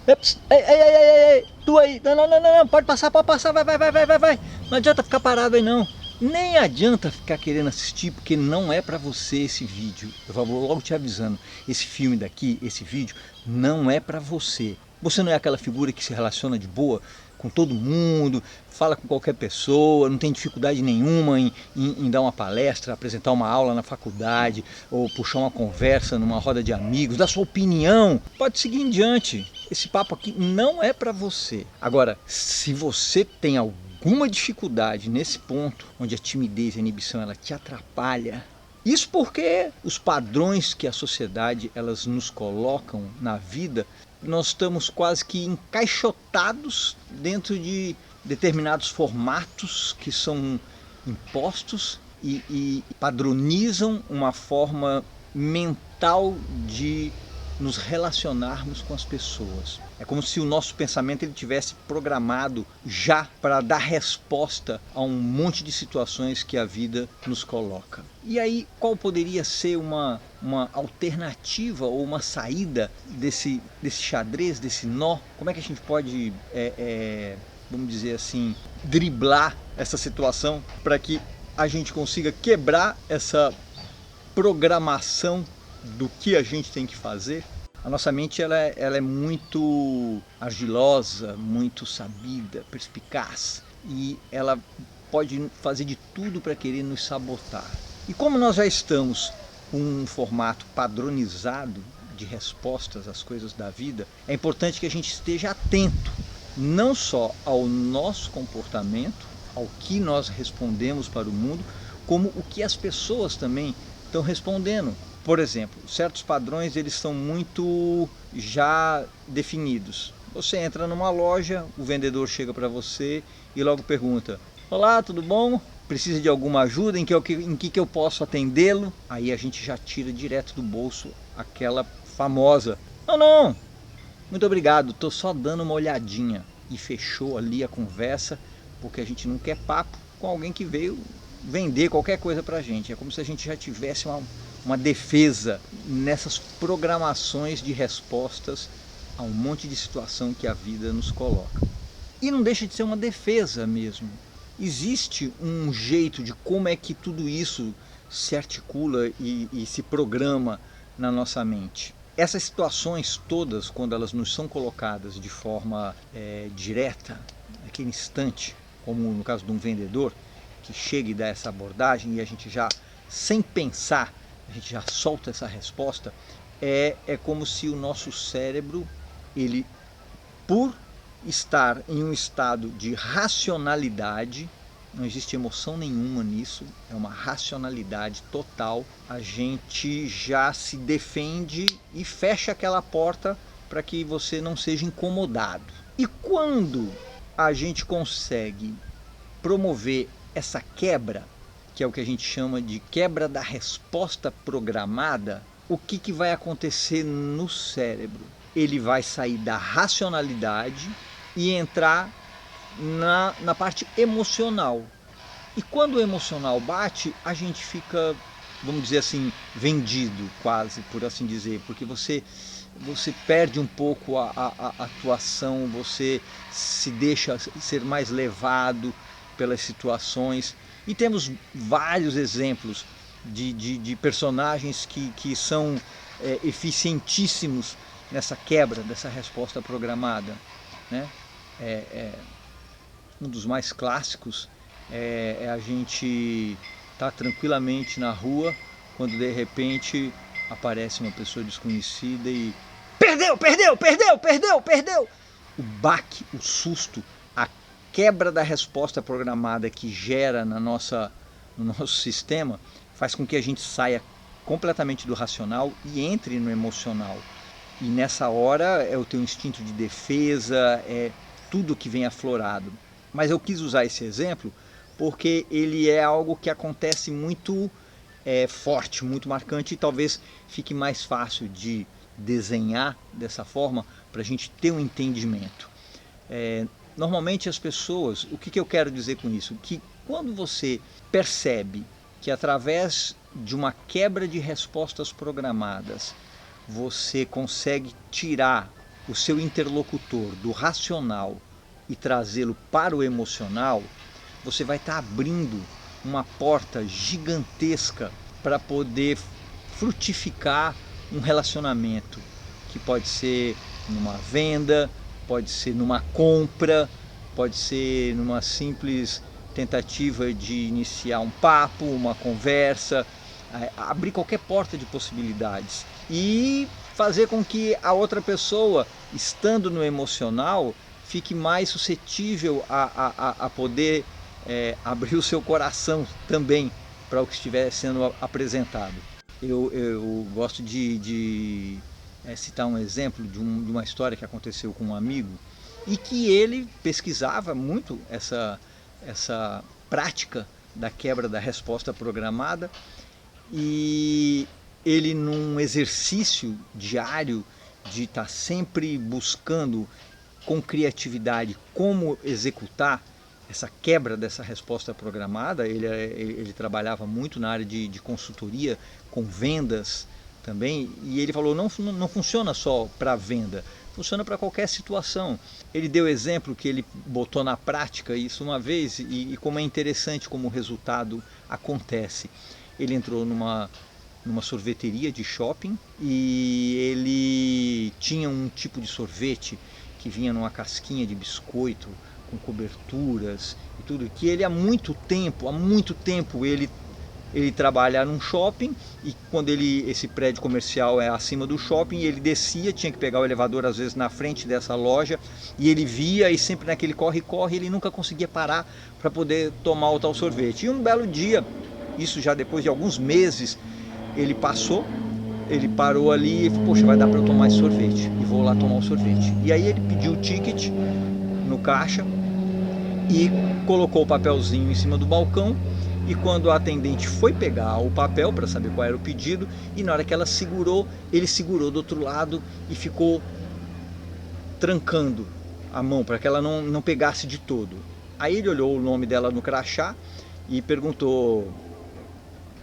Ei, ei, ei, ei, ei, tu aí, não, pode passar, vai. Não adianta ficar parado aí não. Nem adianta ficar querendo assistir, porque não é pra você esse vídeo. Eu vou logo te avisando, esse filme daqui, esse vídeo, não é pra você. Você não é aquela figura que se relaciona de boa com todo mundo, fala com qualquer pessoa, não tem dificuldade nenhuma em dar uma palestra, apresentar uma aula na faculdade, ou puxar uma conversa numa roda de amigos, dar sua opinião. Pode seguir em diante. Esse papo aqui não é para você. Agora, se você tem alguma dificuldade nesse ponto, onde a timidez e a inibição ela te atrapalha, isso porque os padrões que a sociedade elas nos colocam na vida, nós estamos quase que encaixotados dentro de determinados formatos que são impostos e padronizam uma forma mental de nos relacionarmos com as pessoas. É como se o nosso pensamento ele tivesse programado já para dar resposta a um monte de situações que a vida nos coloca. E aí, qual poderia ser uma alternativa ou uma saída desse xadrez, desse nó? Como é que a gente pode, vamos dizer assim, driblar essa situação para que a gente consiga quebrar essa programação do que a gente tem que fazer? A nossa mente ela é muito argilosa, muito sabida, perspicaz, e ela pode fazer de tudo para querer nos sabotar. E como nós já estamos com um formato padronizado de respostas às coisas da vida, é importante que a gente esteja atento não só ao nosso comportamento, ao que nós respondemos para o mundo, como o que as pessoas também estão respondendo. Por exemplo, certos padrões eles são muito já definidos. Você entra numa loja, o vendedor chega para você e logo pergunta: olá, tudo bom? Precisa de alguma ajuda? Em que eu posso atendê-lo? Aí a gente já tira direto do bolso aquela famosa: não, muito obrigado, estou só dando uma olhadinha. E fechou ali a conversa, porque a gente não quer papo com alguém que veio vender qualquer coisa pra gente. É como se a gente já tivesse uma defesa nessas programações de respostas a um monte de situação que a vida nos coloca. E não deixa de ser uma defesa mesmo. Existe um jeito de como é que tudo isso se articula e se programa na nossa mente. Essas situações todas, quando elas nos são colocadas de forma direta, naquele instante, como no caso de um vendedor, que chega e dá essa abordagem e a gente já, sem pensar, a gente já solta essa resposta, é como se o nosso cérebro, ele, por estar em um estado de racionalidade, não existe emoção nenhuma nisso, é uma racionalidade total, a gente já se defende e fecha aquela porta para que você não seja incomodado. E quando a gente consegue promover essa quebra, que é o que a gente chama de quebra da resposta programada, o que vai acontecer no cérebro? Ele vai sair da racionalidade e entrar na parte emocional. E quando o emocional bate, a gente fica, vamos dizer assim, vendido quase, por assim dizer, porque você perde um pouco a atuação, você se deixa ser mais levado pelas situações. E temos vários exemplos de personagens que são eficientíssimos nessa quebra dessa resposta programada, né? Um dos mais clássicos é a gente estar tranquilamente na rua, quando de repente aparece uma pessoa desconhecida e perdeu! O baque, o susto, a quebra da resposta programada que gera no nosso sistema faz com que a gente saia completamente do racional e entre no emocional. E nessa hora é o teu instinto de defesa, é tudo que vem aflorado. Mas eu quis usar esse exemplo porque ele é algo que acontece muito forte, muito marcante, e talvez fique mais fácil de desenhar dessa forma para a gente ter um entendimento. Normalmente as pessoas, o que eu quero dizer com isso? Que quando você percebe que através de uma quebra de respostas programadas você consegue tirar o seu interlocutor do racional e trazê-lo para o emocional, você vai estar abrindo uma porta gigantesca para poder frutificar um relacionamento, que pode ser numa venda, pode ser numa compra, pode ser numa simples tentativa de iniciar um papo, uma conversa, abrir qualquer porta de possibilidades e fazer com que a outra pessoa, estando no emocional, fique mais suscetível a poder abrir o seu coração também para o que estiver sendo apresentado. Eu gosto de citar um exemplo de uma história que aconteceu com um amigo e que ele pesquisava muito essa prática da quebra da resposta programada, e ele, num exercício diário de estar sempre buscando com criatividade como executar essa quebra dessa resposta programada, ele trabalhava muito na área de consultoria com vendas também, e ele falou, não funciona só para venda, funciona para qualquer situação. Ele deu exemplo que ele botou na prática isso uma vez, e como é interessante como o resultado acontece. Ele entrou numa sorveteria de shopping e ele tinha um tipo de sorvete que vinha numa casquinha de biscoito com coberturas e tudo, que ele há muito tempo ele trabalha num shopping, e quando esse prédio comercial é acima do shopping, ele descia, tinha que pegar o elevador às vezes na frente dessa loja, e ele via, e sempre naquele corre-corre, ele nunca conseguia parar para poder tomar o tal sorvete. E um belo dia, isso já depois de alguns meses, ele parou ali e falou, poxa, vai dar para eu tomar esse sorvete, e vou lá tomar o sorvete. E aí ele pediu o ticket no caixa e colocou o papelzinho em cima do balcão, e quando a atendente foi pegar o papel para saber qual era o pedido, e na hora que ela segurou, ele segurou do outro lado e ficou trancando a mão para que ela não pegasse de todo. Aí ele olhou o nome dela no crachá e perguntou,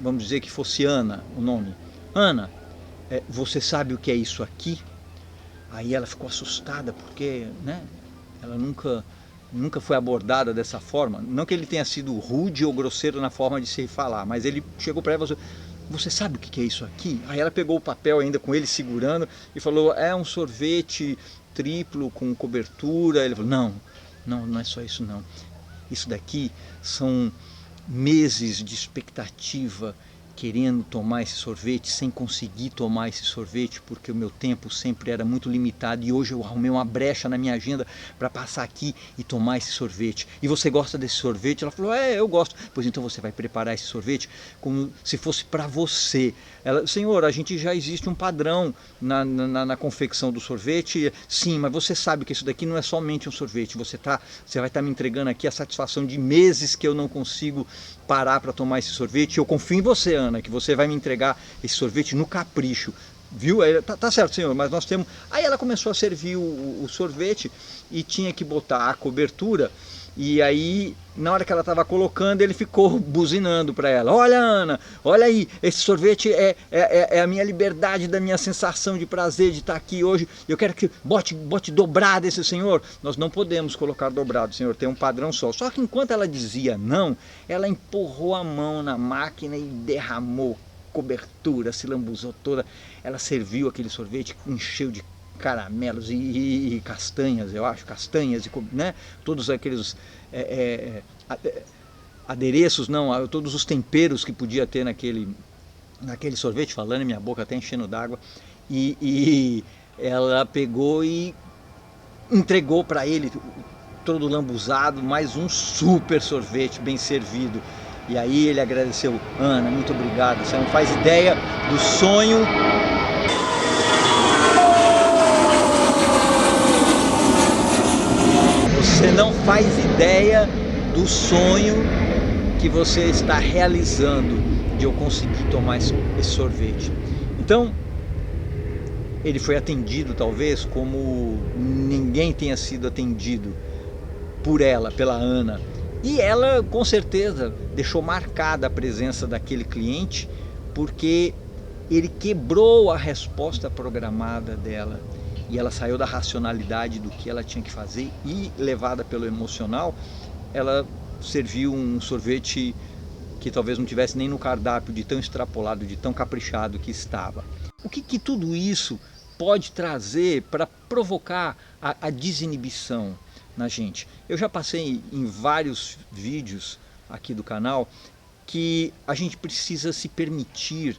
vamos dizer que fosse Ana o nome, Ana, você sabe o que é isso aqui? Aí ela ficou assustada, porque ela nunca foi abordada dessa forma. Não que ele tenha sido rude ou grosseiro na forma de se falar, mas ele chegou para ela e falou, você sabe o que é isso aqui? Aí ela pegou o papel ainda com ele segurando e falou, é um sorvete triplo com cobertura. Ele falou, não é só isso não. Isso daqui são meses de expectativa, querendo tomar esse sorvete, sem conseguir tomar esse sorvete, porque o meu tempo sempre era muito limitado, e hoje eu arrumei uma brecha na minha agenda para passar aqui e tomar esse sorvete. E você gosta desse sorvete? Ela falou, eu gosto. Pois então você vai preparar esse sorvete como se fosse para você. Ela, senhor, a gente já existe um padrão na confecção do sorvete. Sim, mas você sabe que isso daqui não é somente um sorvete, você vai estar me entregando aqui a satisfação de meses que eu não consigo parar para tomar esse sorvete. Eu confio em você, Ana, que você vai me entregar esse sorvete no capricho, viu? Aí, tá certo, senhor, mas nós temos... Aí ela começou a servir o sorvete e tinha que botar a cobertura, e aí na hora que ela estava colocando, ele ficou buzinando para ela, olha, Ana, olha aí, esse sorvete é a minha liberdade, da minha sensação de prazer de estar aqui hoje, eu quero que bote dobrado esse, senhor. Nós não podemos colocar dobrado, senhor, tem um padrão só. Só que enquanto ela dizia não, ela empurrou a mão na máquina e derramou cobertura, se lambuzou toda. Ela serviu aquele sorvete, encheu de caramelos e castanhas, eu acho, castanhas, todos aqueles adereços, todos os temperos que podia ter naquele sorvete, falando em minha boca até enchendo d'água, e ela pegou e entregou para ele, todo lambuzado, mais um super sorvete bem servido. E aí ele agradeceu, Ana, muito obrigado, você não faz ideia do sonho. Você não faz ideia do sonho que você está realizando de eu conseguir tomar esse sorvete. Então, ele foi atendido talvez como ninguém tenha sido atendido por ela, pela Ana. E ela com certeza deixou marcada a presença daquele cliente, porque ele quebrou a resposta programada dela. e ela saiu da racionalidade do que ela tinha que fazer e levada pelo emocional, ela serviu um sorvete que talvez não tivesse nem no cardápio, de tão extrapolado, de tão caprichado que estava. O que tudo isso pode trazer para provocar a desinibição na gente? Eu já passei em vários vídeos aqui do canal que a gente precisa se permitir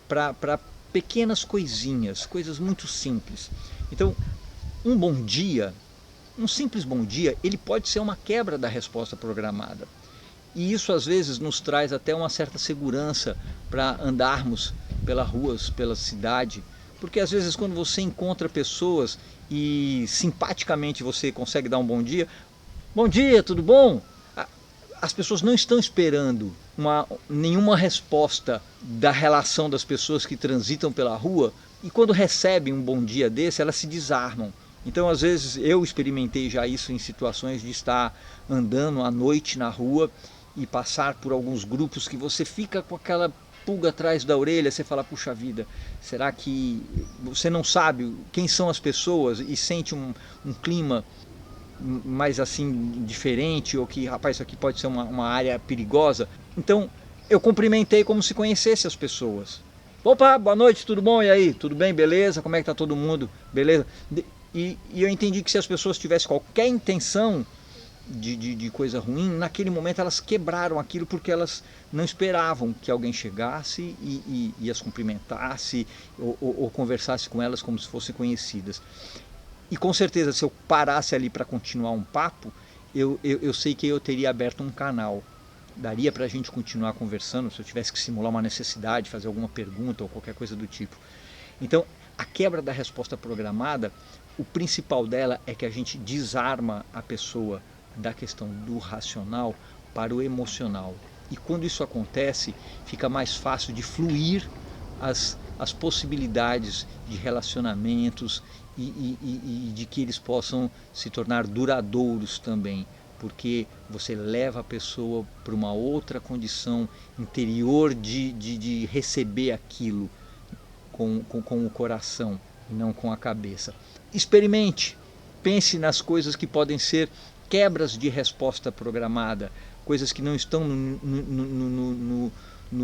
para pequenas coisinhas, coisas muito simples. Então, um bom dia, um simples bom dia, ele pode ser uma quebra da resposta programada. E isso às vezes nos traz até uma certa segurança para andarmos pelas ruas, pela cidade, porque às vezes quando você encontra pessoas e simpaticamente você consegue dar um bom dia, tudo bom? As pessoas não estão esperando nenhuma resposta da relação das pessoas que transitam pela rua, e quando recebem um bom dia desse, elas se desarmam. Então às vezes eu experimentei já isso em situações de estar andando à noite na rua e passar por alguns grupos que você fica com aquela pulga atrás da orelha, você fala, puxa vida, será que você não sabe quem são as pessoas e sente um clima mais assim diferente, ou que, rapaz, isso aqui pode ser uma área perigosa? Então eu cumprimentei como se conhecesse as pessoas. Opa, boa noite, tudo bom? E aí, tudo bem? Beleza? Como é que tá todo mundo? Beleza? E eu entendi que se as pessoas tivessem qualquer intenção de coisa ruim, naquele momento elas quebraram aquilo, porque elas não esperavam que alguém chegasse e as cumprimentasse ou conversasse com elas como se fossem conhecidas. E com certeza, se eu parasse ali para continuar um papo, eu sei que eu teria aberto um canal. Daria para a gente continuar conversando, se eu tivesse que simular uma necessidade, fazer alguma pergunta ou qualquer coisa do tipo. Então, a quebra da resposta programada, o principal dela é que a gente desarma a pessoa da questão do racional para o emocional. E quando isso acontece, fica mais fácil de fluir as possibilidades de relacionamentos e de que eles possam se tornar duradouros também, porque você leva a pessoa para uma outra condição interior de receber aquilo com o coração e não com a cabeça. Experimente, pense nas coisas que podem ser quebras de resposta programada, coisas que não estão no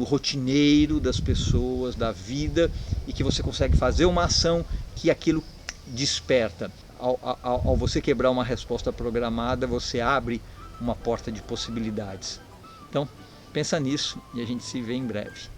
rotineiro das pessoas, da vida, e que você consegue fazer uma ação que aquilo desperta. Ao você quebrar uma resposta programada, você abre uma porta de possibilidades. Então, pensa nisso e a gente se vê em breve.